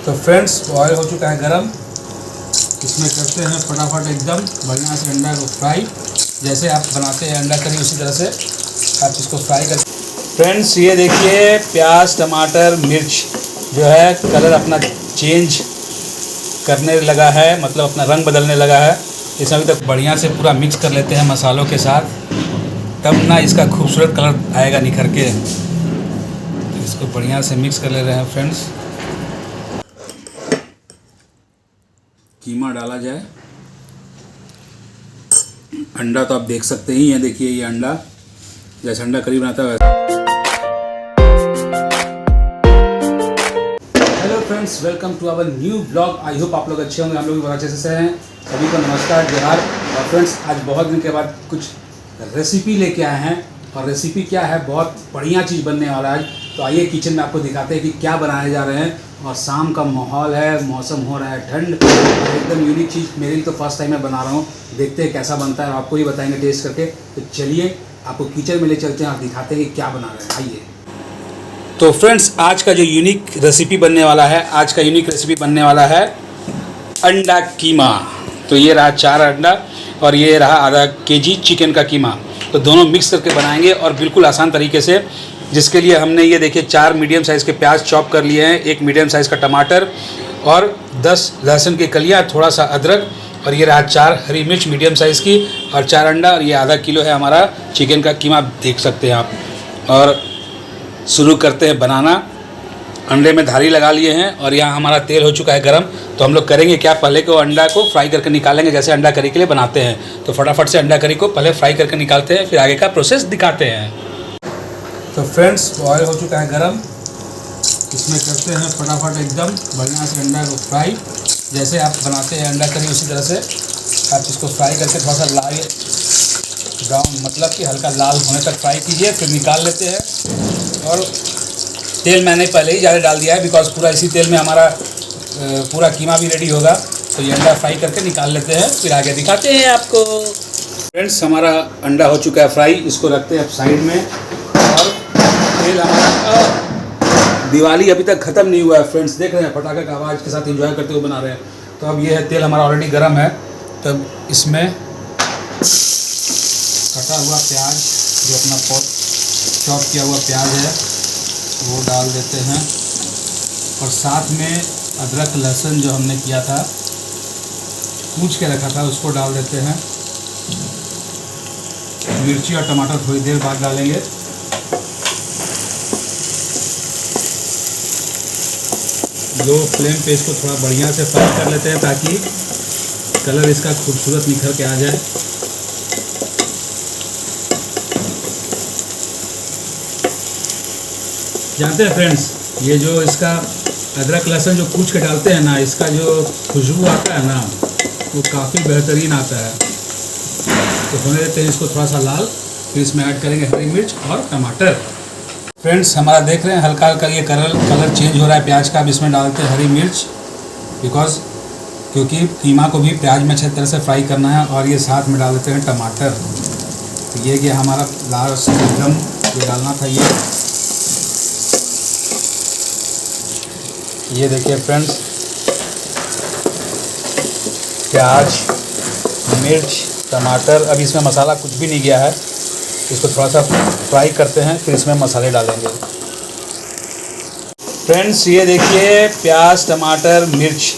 तो friends oil हो चुका है गरम। इसमें करते हैं फटाफट एकदम बढ़िया से अंडा को फ्राई। जैसे आप बनाते हैं अंडा करी उसी तरह से आप इसको फ्राई कर। फ्रेंड्स ये देखिए प्याज टमाटर मिर्च जो है कलर अपना चेंज करने लगा है, मतलब अपना रंग बदलने लगा है। इसे अभी तक बढ़िया से पूरा मिक्स कर लेते हैं मसालों के साथ, तब ना इसका खूबसूरत कलर आएगा निखर के। तो इसको बढ़िया से मिक्स कर ले रहे हैं फ्रेंड्स। कीमा डाला जाए। अंडा तो आप देख सकते ही हैं, देखिए ये अंडा जैसे अंडा करी बनाता है वैसे। Hello friends, welcome to our new blog. I hope आप लोग अच्छे होंगे, हम लोग भी बहुत अच्छे से हैं। सभी को नमस्कार जोहार। और फ्रेंड्स आज बहुत दिन के बाद कुछ रेसिपी लेके आए हैं, और रेसिपी क्या है, बहुत बढ़िया चीज़ बनने वाला है। तो आइए किचन में आपको दिखाते हैं कि क्या बनाने जा रहे हैं। और शाम का माहौल है, मौसम हो रहा है ठंड, एकदम यूनिक चीज़ मेरे लिए तो फर्स्ट टाइम मैं बना रहा हूँ। देखते हैं कैसा बनता है, आपको ही बताएंगे टेस्ट करके। तो चलिए आपको किचन में ले चलते हैं और दिखाते हैं कि क्या बना रहे हैं। आइए। तो फ्रेंड्स आज का जो यूनिक रेसिपी बनने वाला है, अंडा कीमा। तो ये रहा 4 अंडा और ये रहा आधा केजी चिकन का कीमा। तो दोनों मिक्स करके बनाएंगे और बिल्कुल आसान तरीके से, जिसके लिए हमने ये देखिए 4 मीडियम साइज़ के प्याज चॉप कर लिए हैं, 1 मीडियम साइज़ का टमाटर और 10 लहसुन की कलियाँ, थोड़ा सा अदरक, और ये रहा 4 हरी मिर्च मीडियम साइज़ की और 4 अंडा। और ये आधा किलो है हमारा चिकन का कीमा, देख सकते हैं आप। और शुरू करते हैं बनाना। अंडे में धारी लगा लिए हैं और यहाँ हमारा तेल हो चुका है गरम। तो हम लोग करेंगे क्या, पहले को अंडा को फ्राई करके निकालेंगे, जैसे अंडा करी के लिए बनाते हैं। तो फटाफट से अंडा करी को पहले फ्राई करके निकालते हैं, फिर आगे का प्रोसेस दिखाते हैं। तो फ्रेंड्स ऑयल हो चुका है गरम। इसमें करते हैं फटाफट एकदम बढ़िया से अंडा को फ्राई। जैसे आप बनाते हैं अंडा करी उसी तरह से आप इसको फ्राई करके थोड़ा सा लाल ब्राउन, मतलब कि हल्का लाल होने तक फ्राई कीजिए, फिर निकाल लेते हैं। और तेल मैंने पहले ही ज़्यादा डाल दिया है, बिकॉज पूरा इसी तेल में हमारा पूरा कीमा भी रेडी होगा। तो ये अंडा फ्राई करके निकाल लेते हैं, फिर आगे दिखाते हैं आपको। फ्रेंड्स हमारा अंडा हो चुका है फ्राई, इसको रखते हैं अब साइड में। और तेल हमारा दिवाली अभी तक ख़त्म नहीं हुआ है फ्रेंड्स, देख रहे हैं पटाखे का आवाज़ के साथ एंजॉय करते हुए बना रहे हैं। तो अब ये है तेल हमारा ऑलरेडी गर्म है। तब इसमें कटा हुआ प्याज, जो अपना चॉप किया हुआ प्याज है वो डाल देते हैं, और साथ में अदरक लहसुन जो हमने किया था, कूच के रखा था, उसको डाल देते हैं। मिर्ची और टमाटर थोड़ी देर बाद डालेंगे। लो फ्लेम पे इसको थोड़ा बढ़िया से फ्राई कर लेते हैं, ताकि कलर इसका खूबसूरत निखर के आ जाए। जानते हैं फ्रेंड्स, ये जो इसका अदरक लहसुन जो कूच के डालते हैं ना, इसका जो खुशबू आता है ना, वो काफ़ी बेहतरीन आता है। तो होने देते हैं इसको थोड़ा सा लाल, फिर इसमें ऐड करेंगे हरी मिर्च और टमाटर। फ्रेंड्स हमारा देख रहे हैं हल्का हल्का ये कलर चेंज हो रहा है प्याज का। अब इसमें डालते हैं हरी मिर्च, क्योंकि कीमा को भी प्याज में अच्छी तरह से फ्राई करना है। और ये साथ में डाल देते हैं टमाटर। तो ये कि हमारा लास्ट एकदम ये डालना था। ये देखिए फ्रेंड्स, प्याज मिर्च टमाटर, अब इसमें मसाला कुछ भी नहीं गया है। इसको थोड़ा सा फ्राई करते हैं, फिर इसमें मसाले डालेंगे। फ्रेंड्स ये देखिए प्याज टमाटर मिर्च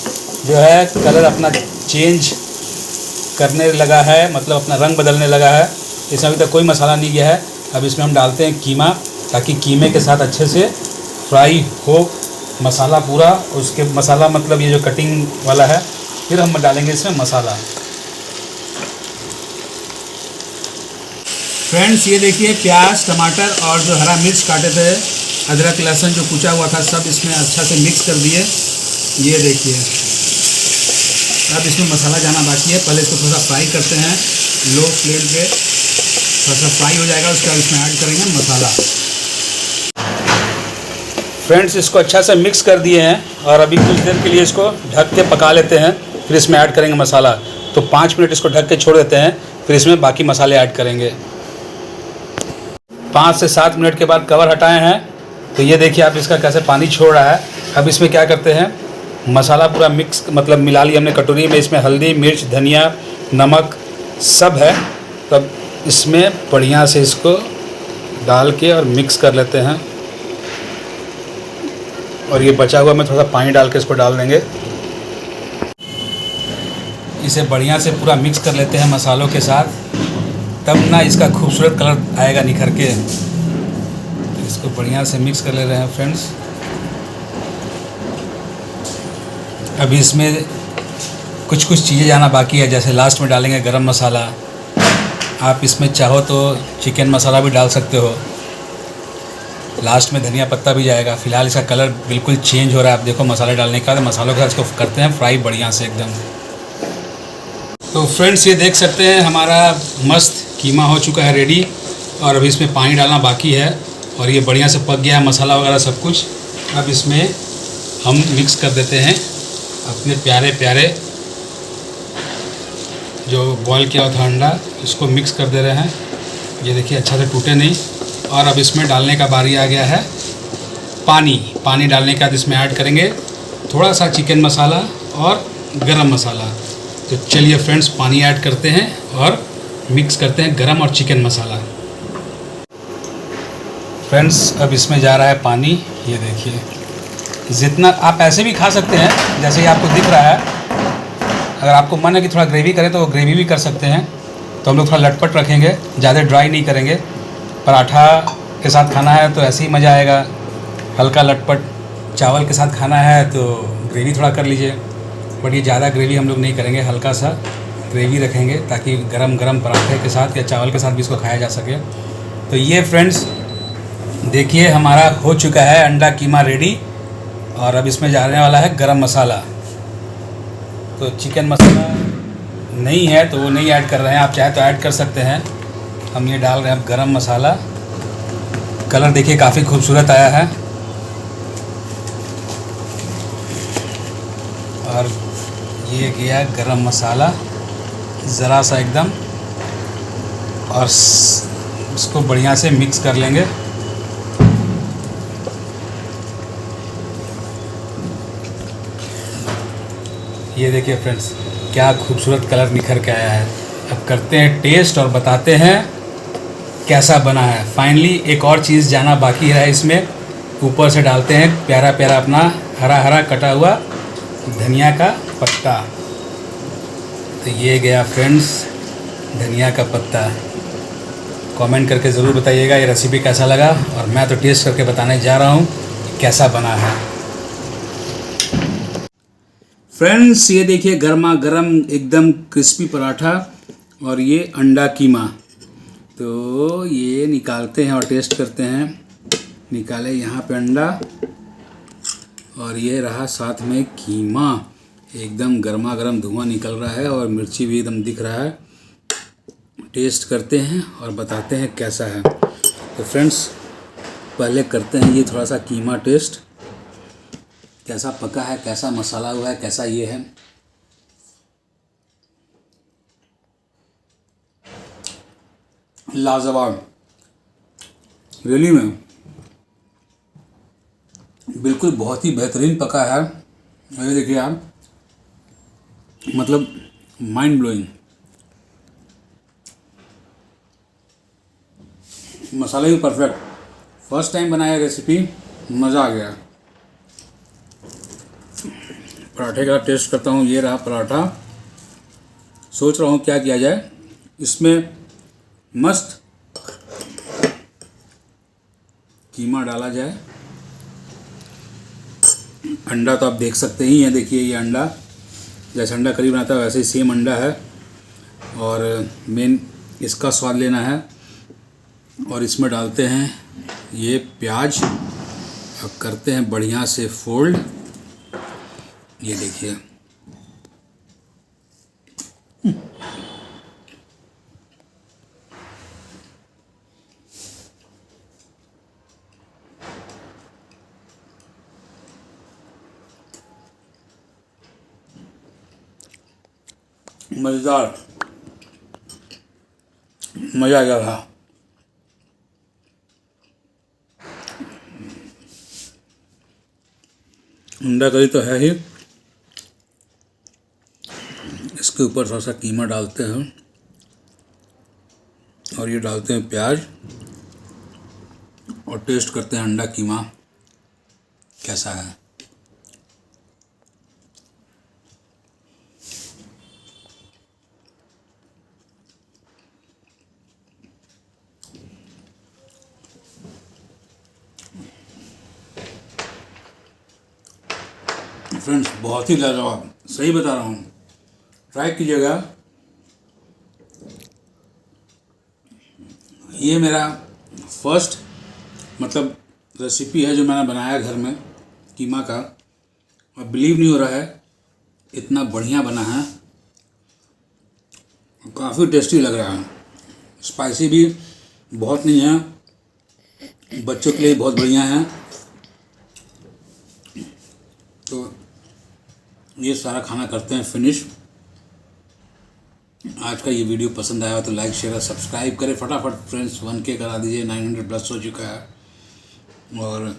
जो है कलर अपना चेंज करने लगा है, मतलब अपना रंग बदलने लगा है। इसमें अभी तक कोई मसाला नहीं गया है। अब इसमें हम डालते हैं कीमा, ताकि कीमे के साथ अच्छे से फ्राई हो मसाला पूरा। उसके मसाला मतलब ये जो कटिंग वाला है, फिर हम डालेंगे इसमें मसाला। फ्रेंड्स ये देखिए प्याज टमाटर और जो हरा मिर्च काटे थे, अदरक लहसुन जो कुचा हुआ था, सब इसमें अच्छा से मिक्स कर दिए। ये देखिए अब इसमें मसाला जाना बाकी है। पहले इसको थोड़ा सा फ्राई करते हैं लो फ्लेम पे, थोड़ा सा फ्राई हो जाएगा, उसके बाद इसमें ऐड करेंगे मसाला। फ्रेंड्स इसको अच्छा से मिक्स कर दिए हैं और अभी कुछ देर के लिए इसको ढक के पका लेते हैं, फिर इसमें ऐड करेंगे मसाला। तो 5 मिनट इसको ढक के छोड़ देते हैं, फिर इसमें बाकी मसाले ऐड करेंगे। 5 से 7 मिनट के बाद कवर हटाए हैं, तो ये देखिए आप इसका कैसे पानी छोड़ रहा है। अब इसमें क्या करते हैं, मसाला पूरा मिक्स मतलब मिला लिया हमने कटोरी में। इसमें हल्दी, मिर्च, धनिया, नमक सब है। तब इसमें बढ़िया से इसको डाल के और मिक्स कर लेते हैं। और ये बचा हुआ में थोड़ा सा पानी डाल के इसको डाल देंगे। इसे बढ़िया से पूरा मिक्स कर लेते हैं मसालों के साथ, तब ना इसका खूबसूरत कलर आएगा निखर के। तो इसको बढ़िया से मिक्स कर ले रहे हैं फ्रेंड्स। अभी इसमें कुछ चीज़ें जाना बाकी है, जैसे लास्ट में डालेंगे गरम मसाला। आप इसमें चाहो तो चिकन मसाला भी डाल सकते हो। लास्ट में धनिया पत्ता भी जाएगा। फ़िलहाल इसका कलर बिल्कुल चेंज हो रहा है। आप देखो मसाले डालने के बाद मसालों के साथ इसको करते हैं फ्राई बढ़िया से एकदम। तो फ्रेंड्स ये देख सकते हैं हमारा मस्त कीमा हो चुका है रेडी। और अभी इसमें पानी डालना बाकी है। और ये बढ़िया से पक गया है मसाला वगैरह सब कुछ। अब इसमें हम मिक्स कर देते हैं अपने प्यारे प्यारे जो बॉईल किया हुआ था अंडा, इसको मिक्स कर दे रहे हैं। ये देखिए अच्छा से टूटे नहीं। और अब इसमें डालने का बारी आ गया है पानी डालने के बाद इसमें ऐड करेंगे थोड़ा सा चिकन मसाला और गरम मसाला। तो चलिए फ्रेंड्स पानी ऐड करते हैं और मिक्स करते हैं गरम और चिकन मसाला। फ्रेंड्स अब इसमें जा रहा है पानी। ये देखिए जितना आप ऐसे भी खा सकते हैं जैसे ये आपको दिख रहा है। अगर आपको मन है कि थोड़ा ग्रेवी करें तो ग्रेवी भी कर सकते हैं। तो हम लोग थोड़ा लटपट रखेंगे, ज़्यादा ड्राई नहीं करेंगे। पराठा के साथ खाना है तो ऐसे ही मज़ा आएगा, हल्का लटपट। चावल के साथ खाना है तो ग्रेवी थोड़ा कर लीजिए। बट ये ज़्यादा ग्रेवी हम लोग नहीं करेंगे, हल्का सा ग्रेवी रखेंगे ताकि गरम गरम पराठे के साथ या चावल के साथ भी इसको खाया जा सके। तो ये फ्रेंड्स देखिए हमारा हो चुका है अंडा कीमा रेडी। और अब इसमें जाने वाला है गरम मसाला। तो चिकन मसाला नहीं है तो वो नहीं ऐड कर रहे हैं, आप चाहे तो ऐड कर सकते हैं। हम ये डाल रहे हैं अब गरम मसाला। कलर देखिए काफ़ी खूबसूरत आया है। और ये गया गरम मसाला ज़रा सा एकदम। और इसको बढ़िया से मिक्स कर लेंगे। ये देखिए फ्रेंड्स क्या खूबसूरत कलर निखर के आया है। अब करते हैं टेस्ट और बताते हैं कैसा बना है। फाइनली एक और चीज़ जाना बाकी है इसमें। ऊपर से डालते हैं प्यारा प्यारा अपना हरा हरा कटा हुआ धनिया का पत्ता। तो ये गया फ्रेंड्स धनिया का पत्ता। कमेंट करके ज़रूर बताइएगा ये रेसिपी कैसा लगा। और मैं तो टेस्ट करके बताने जा रहा हूँ कैसा बना है। फ्रेंड्स ये देखिए गर्मा गर्म एकदम क्रिस्पी पराठा और ये अंडा कीमा। तो ये निकालते हैं और टेस्ट करते हैं। निकाले यहाँ पे अंडा और ये रहा साथ में कीमा। एकदम गर्मा गर्म धुआं निकल रहा है और मिर्ची भी एकदम दिख रहा है। टेस्ट करते हैं और बताते हैं कैसा है। तो फ्रेंड्स पहले करते हैं ये थोड़ा सा कीमा टेस्ट, कैसा पका है, कैसा मसाला हुआ है, कैसा ये है। लाजवाब, रियली में बिल्कुल बहुत ही बेहतरीन पका है। ये देखिए आप, मतलब माइंड ब्लोइंग। मसाले भी परफेक्ट। फर्स्ट टाइम बनाया रेसिपी, मज़ा आ गया। पराठे का टेस्ट करता हूँ। ये रहा पराठा। सोच रहा हूँ क्या किया जाए, इसमें मस्त कीमा डाला जाए। अंडा तो आप देख सकते ही हैं। देखिए ये अंडा, जैसे अंडा करी बनाता है वैसे ही सेम अंडा है। और मेन इसका स्वाद लेना है। और इसमें डालते हैं ये प्याज और करते हैं बढ़िया से फोल्ड। ये देखिए मज़ेदार, मज़ा आ गया था। अंडा करी तो है ही, इसके ऊपर थोड़ा सा कीमा डालते हैं और ये डालते हैं प्याज और टेस्ट करते हैं अंडा कीमा कैसा है। फ्रेंड्स बहुत ही लाजवाब, सही बता रहा हूँ, ट्राई कीजिएगा। ये मेरा फर्स्ट मतलब रेसिपी है जो मैंने बनाया घर में कीमा का, और बिलीव नहीं हो रहा है इतना बढ़िया बना है, काफ़ी टेस्टी लग रहा है। स्पाइसी भी बहुत नहीं है, बच्चों के लिए बहुत बढ़िया है। तो ये सारा खाना करते हैं फिनिश। आज का ये वीडियो पसंद आया तो लाइक शेयर और सब्सक्राइब करें फटाफट फ्रेंड्स, 1K करा दीजिए, 900 प्लस हो चुका है। और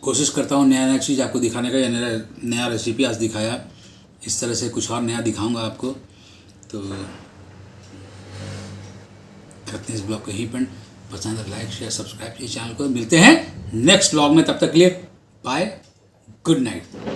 कोशिश करता हूँ नया नया चीज़ आपको दिखाने का, या नया रेसिपी आज दिखाया, इस तरह से कुछ और नया दिखाऊंगा आपको। तो करते हैं इस ब्लॉग को यहीं पर, पसंद है लाइक शेयर सब्सक्राइब कीजिए चैनल को। मिलते हैं नेक्स्ट ब्लॉग में, तब तक के लिए बाय, गुड नाइट।